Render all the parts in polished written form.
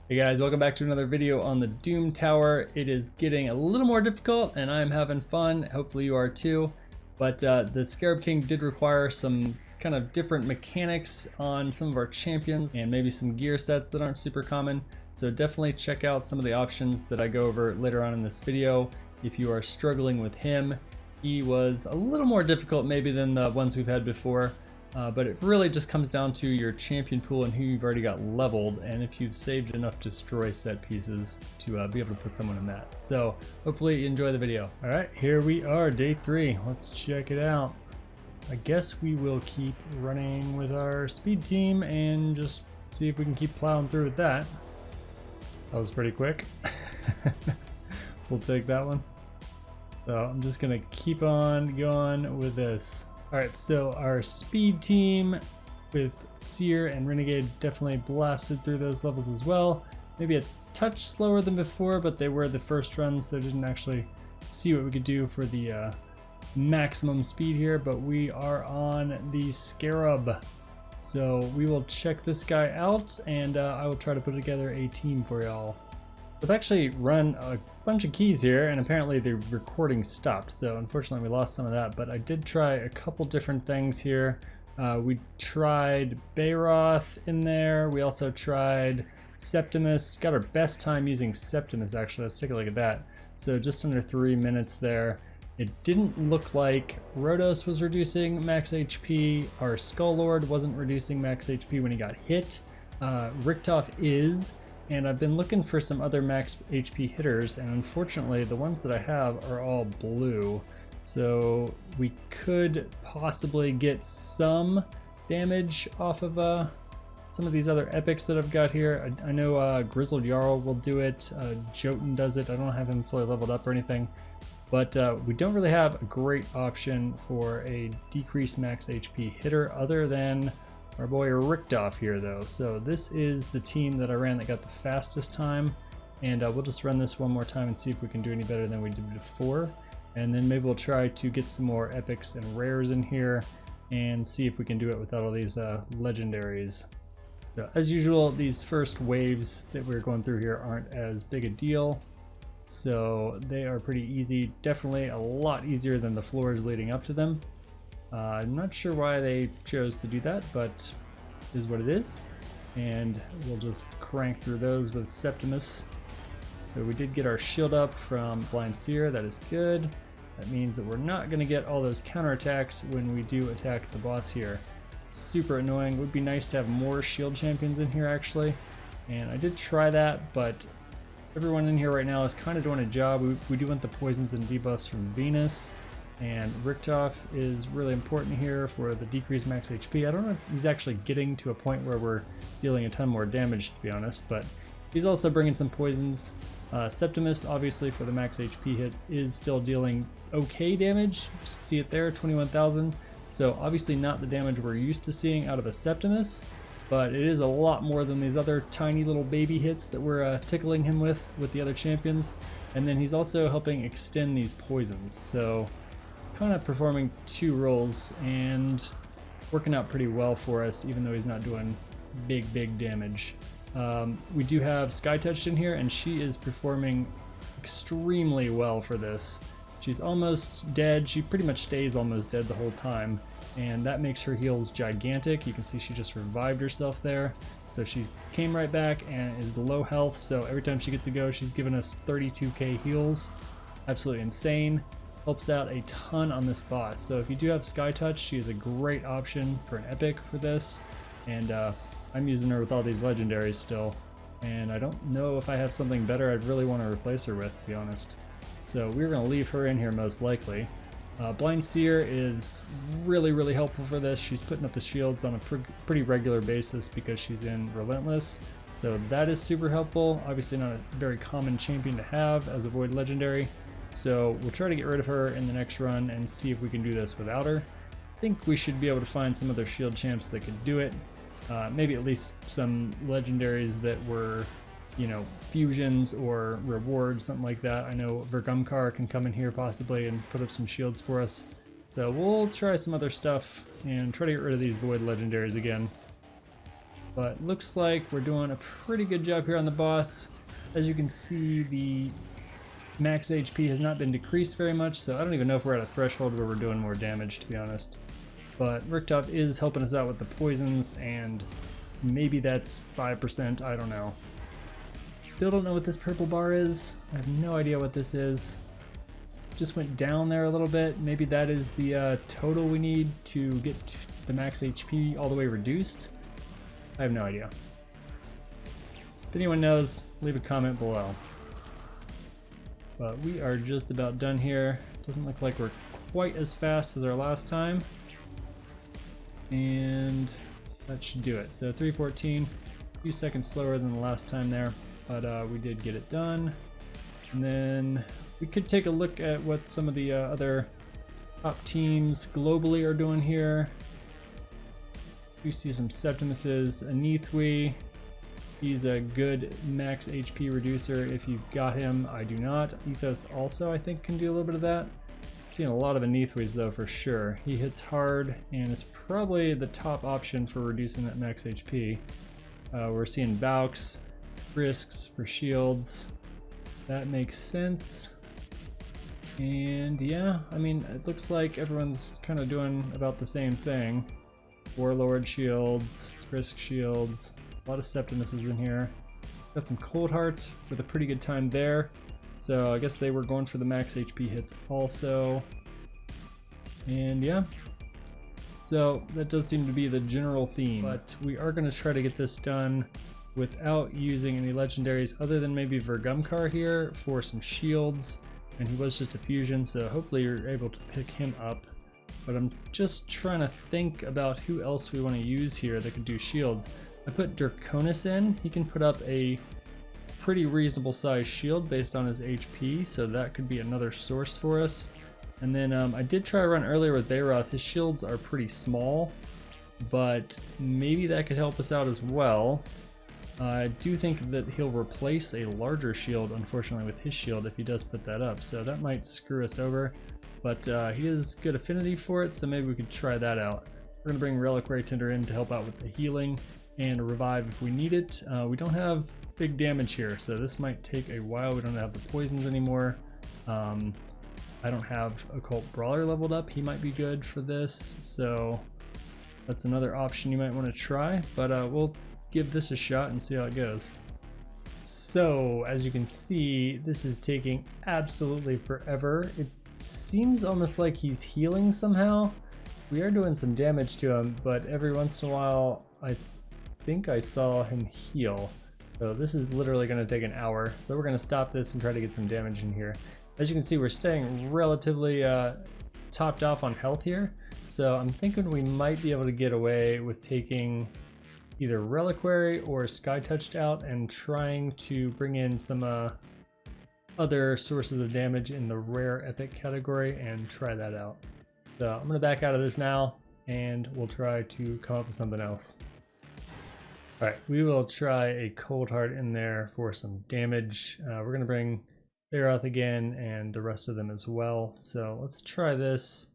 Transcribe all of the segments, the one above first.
Hey guys, welcome back to another video on the Doom Tower. It is getting a little more difficult and I'm having fun. Hopefully you are too. But the Scarab King did require some kind of different mechanics on some of our champions and maybe some gear sets that aren't super common. So definitely check out some of the options that I go over later on in this video. If you are struggling with him, he was a little more difficult maybe than the ones we've had before. But it really just comes down to your champion pool and who you've already got leveled, and if you've saved enough destroy set pieces to be able to put someone in that. So hopefully you enjoy the video. All right, here we are, day 3. Let's check it out. I guess we will keep running with our speed team and just see if we can keep plowing through with that. That was pretty quick. We'll take that one. So I'm just gonna keep on going with this. Alright, so our speed team with Seer and Renegade definitely blasted through those levels as well. Maybe a touch slower than before, but they were the first run, so didn't actually see what we could do for the maximum speed here, but we are on the Scarab. So we will check this guy out, and I will try to put together a team for y'all. I've actually run a bunch of keys here, and apparently the recording stopped, so unfortunately we lost some of that, but I did try a couple different things here. We tried Bayroth in there, we also tried Septimus, got our best time using Septimus actually. Let's take a look at that. So just under 3 minutes there. It didn't look like Rhodos was reducing max HP, our Skull Lord wasn't reducing max HP when he got hit. Richtof is. And I've been looking for some other max HP hitters, and unfortunately the ones that I have are all blue. So we could possibly get some damage off of some of these other epics that I've got here. I know Grizzled Jarl will do it, Jotun does it. I don't have him fully leveled up or anything. But we don't really have a great option for a decreased max HP hitter other than our boy Richtof here though. So this is the team that I ran that got the fastest time, and we'll just run this one more time and see if we can do any better than we did before, and then maybe we'll try to get some more epics and rares in here and see if we can do it without all these legendaries. So as usual, these first waves that we're going through here aren't as big a deal, so they are pretty easy, definitely a lot easier than the floors leading up to them. I'm not sure why they chose to do that, but it is what it is. And we'll just crank through those with Septimus. So we did get our shield up from Blind Seer, that is good. That means that we're not going to get all those counterattacks when we do attack the boss here. Super annoying. It would be nice to have more shield champions in here actually. And I did try that, but everyone in here right now is kind of doing a job. We do want the poisons and debuffs from Venus. And Richtof is really important here for the decreased max HP. I don't know if he's actually getting to a point where we're dealing a ton more damage, to be honest, but he's also bringing some poisons. Septimus, obviously for the max HP hit, is still dealing okay damage. See it there, 21,000. So obviously not the damage we're used to seeing out of a Septimus, but it is a lot more than these other tiny little baby hits that we're tickling him with the other champions. And then he's also helping extend these poisons. So kind of performing 2 roles and working out pretty well for us, even though he's not doing big damage. We do have Sky Touched in here, and she is performing extremely well for this. She's almost dead. She pretty much stays almost dead the whole time, and that makes her heals gigantic. You can see she just revived herself there. So she came right back and is low health, so every time she gets a go, she's giving us 32k heals. Absolutely insane. Helps out a ton on this boss. So if you do have Sky Touch, she is a great option for an epic for this. And I'm using her with all these legendaries still. And I don't know if I have something better I'd really want to replace her with, to be honest. So we're going to leave her in here most likely. Blind Seer is really helpful for this. She's putting up the shields on a pretty regular basis because she's in Relentless. So that is super helpful. Obviously not a very common champion to have as a Void Legendary. So we'll try to get rid of her in the next run and see if we can do this without her. I think we should be able to find some other shield champs that could do it. Maybe at least some legendaries that were, you know, fusions or rewards, something like that. I know Vergumkar can come in here possibly and put up some shields for us. So we'll try some other stuff and try to get rid of these Void Legendaries again. But looks like we're doing a pretty good job here on the boss. As you can see, the max HP has not been decreased very much, so I don't even know if we're at a threshold where we're doing more damage, to be honest. But Riktoff is helping us out with the poisons, and maybe that's 5%, I don't know. Still don't know what this purple bar is. I have no idea what this is. Just went down there a little bit. Maybe that is the total we need to get the max HP all the way reduced. I have no idea. If anyone knows, leave a comment below. But we are just about done here. Doesn't look like we're quite as fast as our last time. And that should do it. So 3:14, a few seconds slower than the last time there, but we did get it done. And then we could take a look at what some of the other top teams globally are doing here. You see some Septimuses, Anithwi. He's a good max HP reducer if you've got him. I do not. Ethos also, I think, can do a little bit of that. Seeing a lot of Anithwis though, for sure. He hits hard and is probably the top option for reducing that max HP. We're seeing Valks, Risks for shields. That makes sense. And yeah, I mean, it looks like everyone's kind of doing about the same thing. Warlord shields, Risk shields, a lot of Septimuses in here. Got some Cold Hearts with a pretty good time there. So I guess they were going for the max HP hits also. And yeah, so that does seem to be the general theme. But we are going to try to get this done without using any legendaries other than maybe Vergumkar here for some shields. And he was just a fusion, so hopefully you're able to pick him up. But I'm just trying to think about who else we want to use here that could do shields. I put Draconis in. He can put up a pretty reasonable sized shield based on his HP, so that could be another source for us. And then I did try to run earlier with Bayroth. His shields are pretty small, but maybe that could help us out as well. I do think that he'll replace a larger shield, unfortunately, with his shield if he does put that up, so that might screw us over. But he has good affinity for it, so maybe we could try that out. We're going to bring Reliquary Tender in to help out with the healing and a revive if we need it. We don't have big damage here, so this might take a while. We don't have the poisons anymore. I don't have Occult Brawler leveled up. He might be good for this, so that's another option you might want to try, but we'll give this a shot and see how it goes. So as you can see, this is taking absolutely forever. It seems almost like he's healing somehow. We are doing some damage to him, but every once in a while I think I saw him heal. So this is literally going to take an hour, so we're going to stop this and try to get some damage in here. As you can see, we're staying relatively topped off on health here, so I'm thinking we might be able to get away with taking either Reliquary or Sky Touched out and trying to bring in some other sources of damage in the rare epic category and try that out. So I'm going to back out of this now and we'll try to come up with something else. Alright, we will try a Cold Heart in there for some damage. We're going to bring Bayroth again and the rest of them as well. So let's try this.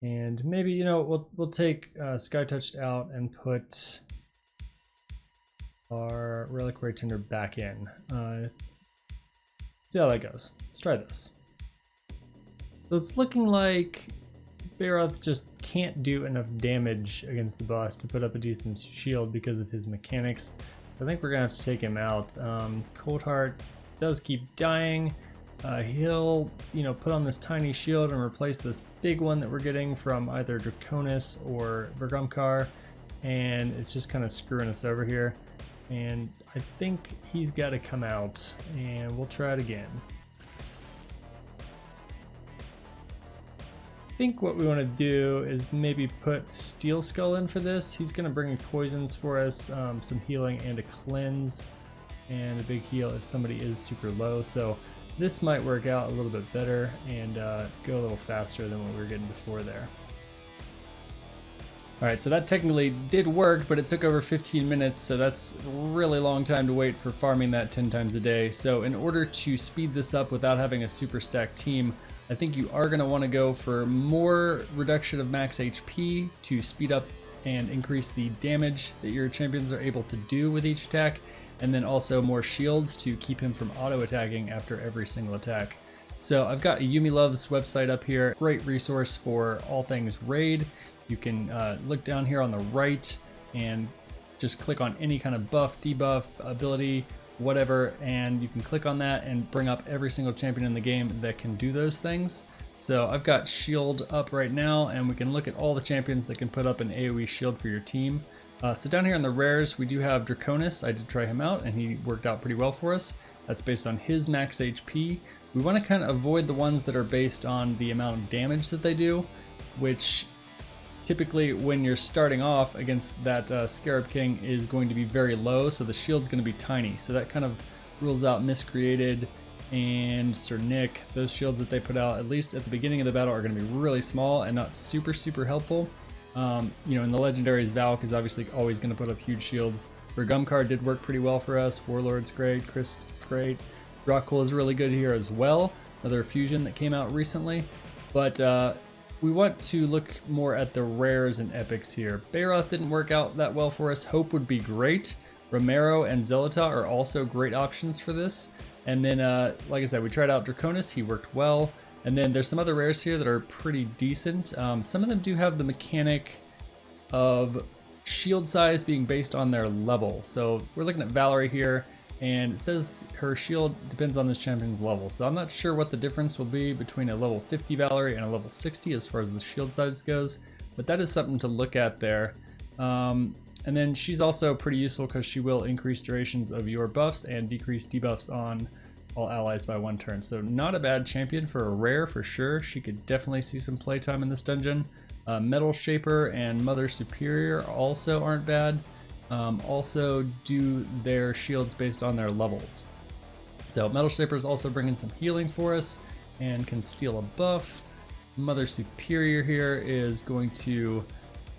And maybe, you know, we'll take Sky Touched out and put our Reliquary Tender back in. See how that goes. Let's try this. So it's looking like Bayroth just can't do enough damage against the boss to put up a decent shield because of his mechanics. I think we're gonna have to take him out. Cold Heart does keep dying. He'll, you know, put on this tiny shield and replace this big one that we're getting from either Draconis or Vergumkar, and it's just kind of screwing us over here. And I think he's got to come out, and we'll try it again. I think what we want to do is maybe put Steel Skull in for this. He's going to bring poisons for us, some healing and a cleanse, and a big heal if somebody is super low. So this might work out a little bit better and go a little faster than what we were getting before there. Alright, so that technically did work, but it took over 15 minutes, so that's a really long time to wait for farming that 10 times a day. So in order to speed this up without having a super stacked team, I think you are going to want to go for more reduction of max HP to speed up and increase the damage that your champions are able to do with each attack, and then also more shields to keep him from auto attacking after every single attack. So I've got a Yumi Loves website up here, great resource for all things raid. You can look down here on the right and just click on any kind of buff, debuff, ability, whatever, and you can click on that and bring up every single champion in the game that can do those things. So I've got shield up right now, and we can look at all the champions that can put up an AoE shield for your team. So down here in the rares, we do have Draconis. I did try him out and he worked out pretty well for us. That's based on his max HP. We want to kind of avoid the ones that are based on the amount of damage that they do, which typically when you're starting off against that Scarab King is going to be very low, so the shield's going to be tiny. So that kind of rules out Miscreated and Sir Nick. Those shields that they put out, at least at the beginning of the battle, are going to be really small and not super helpful. You know, in the legendaries, Valk is obviously always going to put up huge shields. Vergumkar did work pretty well for us. Warlord's great, Chris great. Rockcool is really good here as well. Another fusion that came out recently. But we want to look more at the rares and epics here. Bayroth didn't work out that well for us. Hope would be great. Romero and Zelata are also great options for this. And then, like I said, we tried out Draconis. He worked well. And then there's some other rares here that are pretty decent. Some of them do have the mechanic of shield size being based on their level. So we're looking at Valerie here, and it says her shield depends on this champion's level. So I'm not sure what the difference will be between a level 50 Valerie and a level 60 as far as the shield size goes, but that is something to look at there. And then she's also pretty useful because she will increase durations of your buffs and decrease debuffs on all allies by 1 turn. So not a bad champion for a rare for sure. She could definitely see some playtime in this dungeon. Metal Shaper and Mother Superior also aren't bad. Also do their shields based on their levels. So Metal Shaper is also bringing some healing for us and can steal a buff. Mother Superior here is going to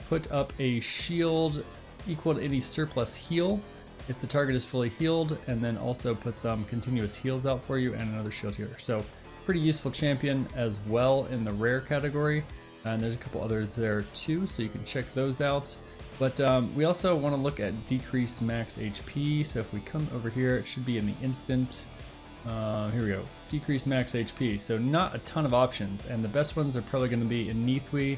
put up a shield equal to any surplus heal if the target is fully healed, and then also put some continuous heals out for you and another shield healer. So pretty useful champion as well in the rare category. And there's a couple others there too, so you can check those out. But we also want to look at decreased max HP. So if we come over here, it should be in the instant. Here we go, decreased max HP. So not a ton of options, and the best ones are probably going to be in Nithwi,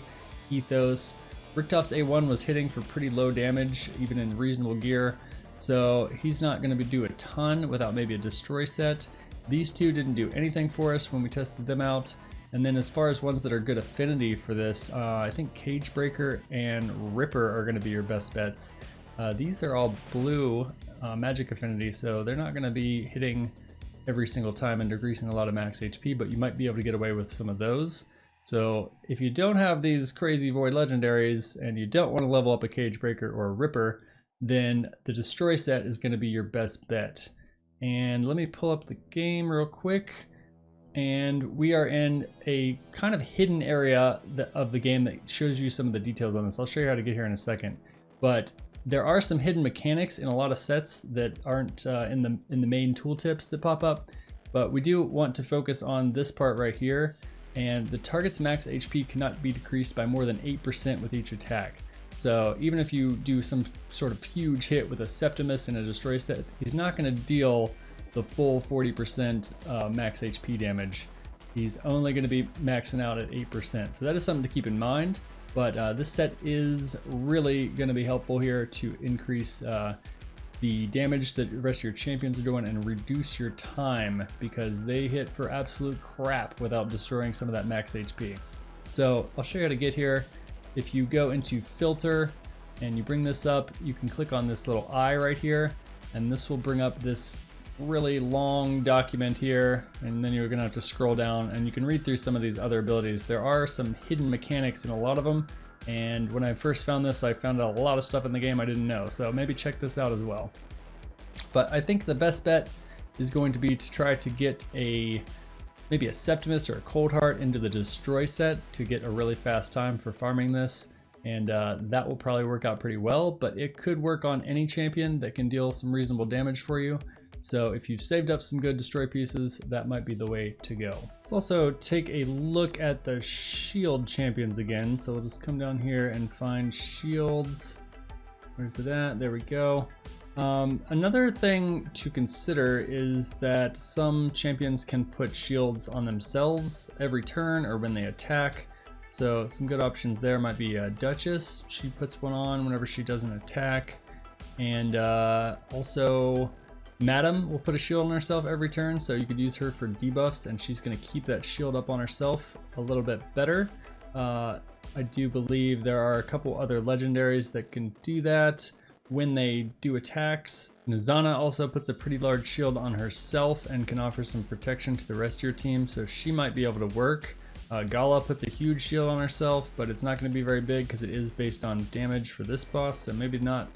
Ethos. Richtoph's A1 was hitting for pretty low damage, even in reasonable gear. So he's not going to do a ton without maybe a destroy set. These two didn't do anything for us when we tested them out. And then as far as ones that are good affinity for this, I think Cagebreaker and Ripper are going to be your best bets. These are all blue magic affinity, so they're not going to be hitting every single time and decreasing a lot of max HP, but you might be able to get away with some of those. So if you don't have these crazy Void legendaries and you don't want to level up a Cagebreaker or a Ripper, then the Destroy set is going to be your best bet. And let me pull up the game real quick. And we are in a kind of hidden area of the game that shows you some of the details on this. I'll show you how to get here in a second. But there are some hidden mechanics in a lot of sets that aren't in the main tooltips that pop up. But we do want to focus on this part right here. And the target's max HP cannot be decreased by more than 8% with each attack. So even if you do some sort of huge hit with a Septimus and a Destroy set, he's not going to deal the full 40% max HP damage. He's only going to be maxing out at 8%. So that is something to keep in mind. But this set is really going to be helpful here to increase the damage that the rest of your champions are doing and reduce your time, because they hit for absolute crap without destroying some of that max HP. So I'll show you how to get here. If you go into Filter and you bring this up, you can click on this little eye right here, and this will bring up this really long document here, and then you're gonna have to scroll down and you can read through some of these other abilities. There are some hidden mechanics in a lot of them, and when I first found this, I found out a lot of stuff in the game I didn't know, so maybe check this out as well. But I think the best bet is going to be to try to get maybe a Septimus or a Coldheart into the Destroy set to get a really fast time for farming this, and that will probably work out pretty well, but it could work on any champion that can deal some reasonable damage for you. So if you've saved up some good destroy pieces, that might be the way to go. Let's also take a look at the shield champions again. So we'll just come down here and find shields. Where's it at? There we go. Another thing to consider is that some champions can put shields on themselves every turn or when they attack. So some good options there might be Duchess. She puts one on whenever she does an attack. And also Madam will put a shield on herself every turn, so you could use her for debuffs, and she's going to keep that shield up on herself a little bit better. I do believe there are a couple other legendaries that can do that when they do attacks. Nizana also puts a pretty large shield on herself and can offer some protection to the rest of your team, so she might be able to work. Gala puts a huge shield on herself, but it's not going to be very big because it is based on damage for this boss, so maybe not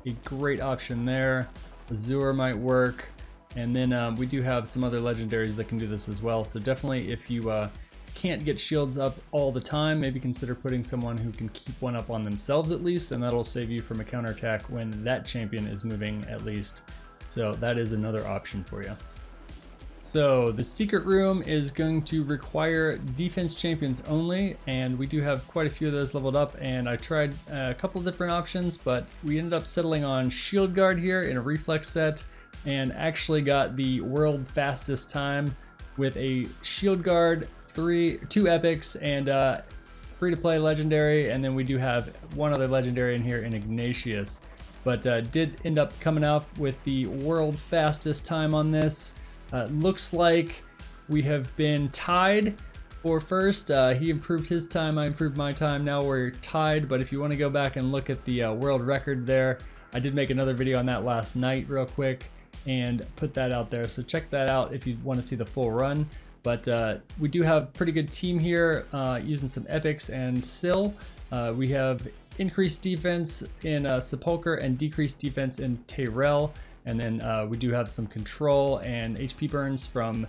a great option there. Azure might work, and then we do have some other legendaries that can do this as well. So definitely, if you can't get shields up all the time, maybe consider putting someone who can keep one up on themselves at least, and that'll save you from a counterattack when that champion is moving at least. So that is another option for you. So the secret room is going to require defense champions only, and we do have quite a few of those leveled up, and I tried a couple different options, but we ended up settling on Shield Guard here in a reflex set, and actually got the world fastest time with a Shield Guard, 2 epics, and free-to-play legendary, and then we do have one other legendary in here in Ignatius, but did end up coming out with the world fastest time on this. Looks like we have been tied for first. He improved his time, I improved my time. Now we're tied, but if you want to go back and look at the world record there, I did make another video on that last night real quick and put that out there. So check that out if you want to see the full run. But we do have a pretty good team here using some epics and Syl. We have increased defense in Sepulcher and decreased defense in Tyrell. And then we do have some control and HP burns from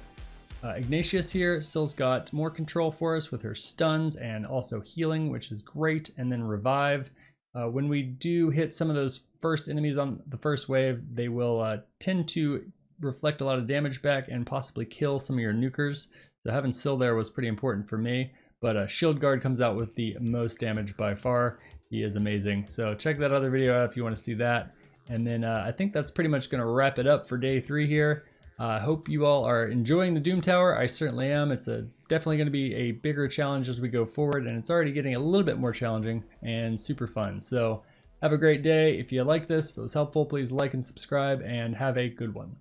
Ignatius here. Syl's got more control for us with her stuns and also healing, which is great. And then revive. When we do hit some of those first enemies on the first wave, they will tend to reflect a lot of damage back and possibly kill some of your nukers. So having Syl there was pretty important for me. But Shield Guard comes out with the most damage by far. He is amazing. So check that other video out if you want to see that. And then I think that's pretty much going to wrap it up for day 3 here. I hope you all are enjoying the Doom Tower. I certainly am. It's definitely going to be a bigger challenge as we go forward, and it's already getting a little bit more challenging and super fun. So have a great day. If you like this, if it was helpful, please like and subscribe, and have a good one.